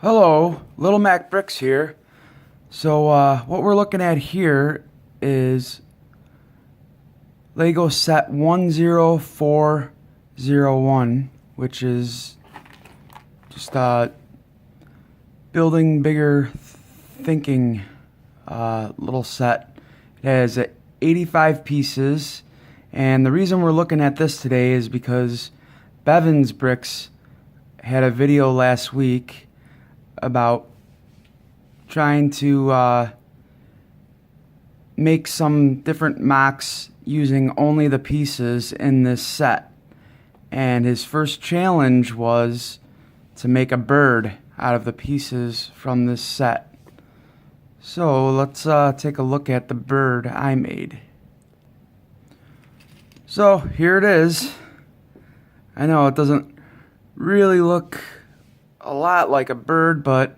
Hello, Little Mac Bricks here. So what we're looking at here is Lego set 10401, which is just building bigger thinking little set. It has 85 pieces, and the reason we're looking at this today is because Bevinsbricks had a video last week about trying to make some different MOCs using only the pieces in this set. And his first challenge was to make a bird out of the pieces from this set. So let's take a look at the bird I made. So here it is. I know it doesn't really look a lot like a bird, but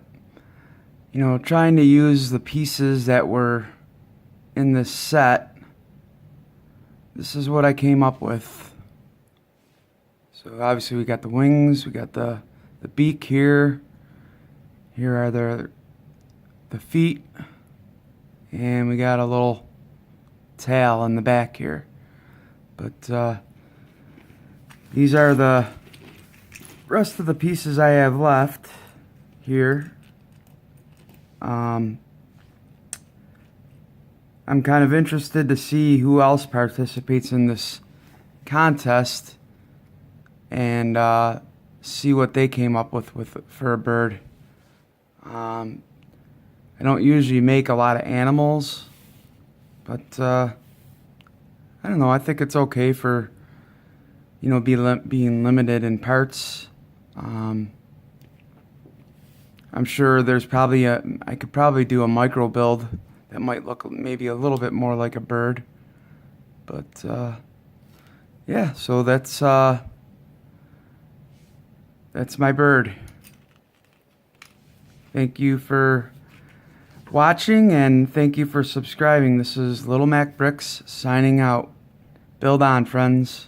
you know, trying to use the pieces that were in this set, this is what I came up with. So obviously we got the wings, we got the beak here. Here are the feet, and we got a little tail in the back here. But these are the rest of the pieces I have left here. I'm kind of interested to see who else participates in this contest and see what they came up with for a bird. I don't usually make a lot of animals, but I don't know, I think it's okay for, you know, being limited in parts. I'm sure there's probably I could probably do a micro build that might look maybe a little bit more like a bird. But yeah, so that's my bird. Thank you for watching, and thank you for subscribing. This is Little Mac Bricks signing out. Build on, friends.